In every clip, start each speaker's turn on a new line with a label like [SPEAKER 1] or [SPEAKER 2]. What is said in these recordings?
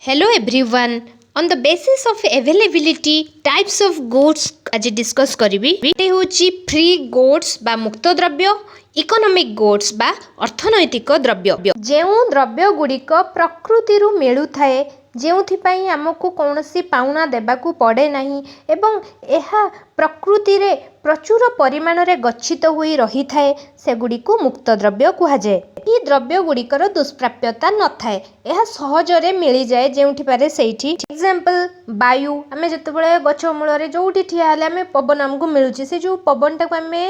[SPEAKER 1] Hello everyone. On the basis of availability, types of goods आज discuss करिबी ये होची free goods बा मुक्त द्रव्य, इकोनॉमिक गुड्स बा अर्थनैतिक द्रव्य। जेउ द्रव्य गुड़िक प्रकृति रु मिलु थाए जेउथिपाई आमको कौनसी पाउना देबाकू पड़े नहीं एवं एहा प्रकृति रे प्रचुर परिमाण रे गच्छित होई रही थाए सेगुड़िक मुक्त द्रव्य कुहा जाए। ई द्रव्य गुड़िकर दुष्प्राप्यता न थाए एहा सहजरे मिली जाए जेउठी पारे सेठी। एग्जांपल वायु आमे जतबेले गछ मूल रे जोठी ठिया हले आमे पवन हमकु मिलुची से जो पवन टाको आमे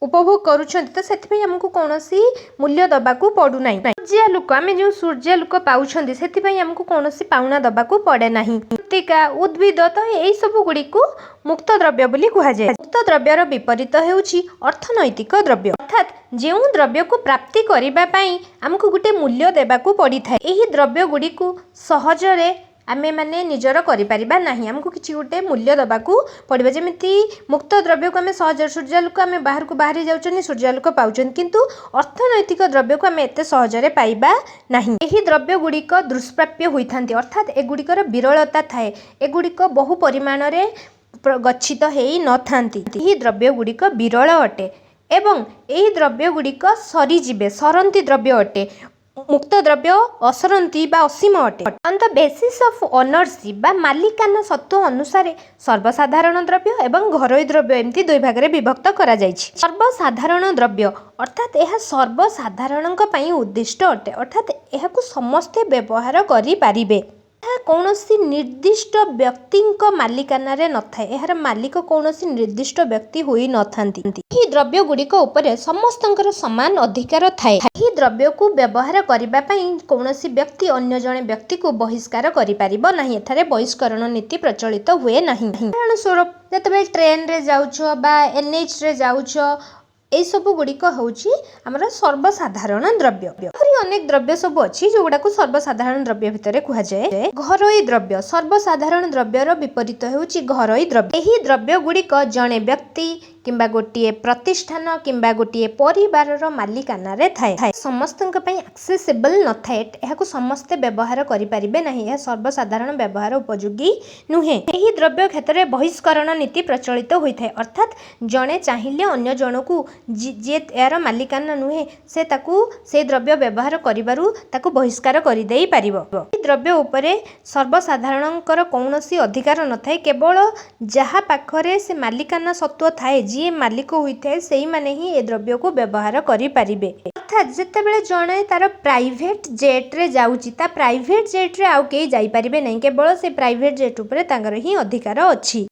[SPEAKER 1] उपभोग करूछंती तो सेथिपई हमकु कोनोसी मूल्य दबाकू पड़ू नाही। सूर्य लोक आमे जो सूर्य लोक पाउछंती सेथिपई हमकु कोनोसी पाउना दबाकू पड़े नाही। मृत्तिका उद्भिद तो एई सब गुड़िकु मुक्त द्रव्य बोली कुहा जाय। मुक्त द्रव्यर विपरीत हेउची अर्थनैतिक द्रव्य अर्थात जेउ द्रव्य को प्राप्ति करिबा पई हमकु गुटे मूल्य देबाकू पड़ी थाए एही द्रव्य गुड़िकु सहजरे आमे माने निजर करि परिबा नाही हमकु किछि गुटे मूल्य दबाकू पड़िबा। जेमिति मुक्त द्रव्य को आमे सहज सूर्य लोक आमे बाहर को बाहरी जाउछनी सूर्य लोक पाउछन किंतु अर्थनैतिक द्रव्य को आमे एते सहजरे पाइबा नाही। एही द्रव्य गुड़िक दुष्प्राप्य होइथांती अर्थात एगुड़िकर विरलता थाए एगुड़िक बहु परिमाण रे गच्छित हेई न थांती। एही द्रव्य गुड़िक विरल अटे एवं एही द्रव्य गुड़िक सरी जिबे सरंती द्रव्य अटे। मुक्त द्रव्य असरंती बा असीम अटे। On the basis of ownership बा मालिकाना सत्व अनुसार सर्वसाधारण द्रव्य एवं घरोई द्रव्य एमती दुई भाग रे विभक्त करा जायछि। सर्वसाधारण द्रव्य अर्थात यह सर्वसाधारणक पई उद्दिष्ट अटे अर्थात एहाकु समस्ते व्यवहार करि पारिबे। कौनसी निर्दिष्ट व्यक्ति मालिकाना रे न थाए एहार मालिक कौनसी निर्दिष्ट व्यक्ति होई न थांती। ही द्रव्य गुड़िक उपरे समस्तंकर समान अधिकार थाए। ही द्रव्य को व्यवहार करिबा पई कौनसी व्यक्ति अन्य जणे व्यक्ति को बहिष्कार करि पारिबो नाही। एठारे बहिष्करण नीति प्रचलित हुए नाही। उदाहरण स्वरूप जतबे ट्रेन रे जाउछो बा एनएच रे जाउछो ए सब गुड़िक होउची हमर सर्वसाधारण द्रव्य। एपरि अनेक द्रव्य सब अछि जो गुडा को सर्वसाधारण द्रव्य भितरे कुहा जाय। घरोई द्रव्य सर्वसाधारण द्रव्यर विपरीत होउची घरोई द्रव्य। एही द्रव्य गुड़िक जणे व्यक्ति किंबा गोटिए प्रतिष्ठान किंबा गोटिए परिवारर मालिकाना रे थाए समस्तंक पई एक्सेसिबल न थाए एहाकु समस्ते व्यवहार करि पारिबे नाही। एहा सर्वसाधारण व्यवहार उपयोगी नुहे। एही द्रव्य क्षेत्र में बहिष्करण नीति प्रचलित होइथाय अर्थात जणे चाहिले अन्य जनकु जे यार मालिकाना नुहे से ताकू से द्रव्य व्यवहार करिबारु ताकू बहिष्कार करि देई पारिबो। एही द्रव्य उपरे सर्वसाधारणकर कौनसी अधिकार न थाए केवल जहा पाखरे से मालिकाना सत्व थाए जी मालिक होइथाए सेही माने ही ए द्रव्य को व्यवहार करि पारिबे। अर्थात जेतेबेले जणे तार प्राइवेट जेट रे जाउची ता प्राइवेट जेट रे आउ केही जाई पारिबे नै केवल से प्राइवेट जेट उपरे तांगर ही अधिकार अछि।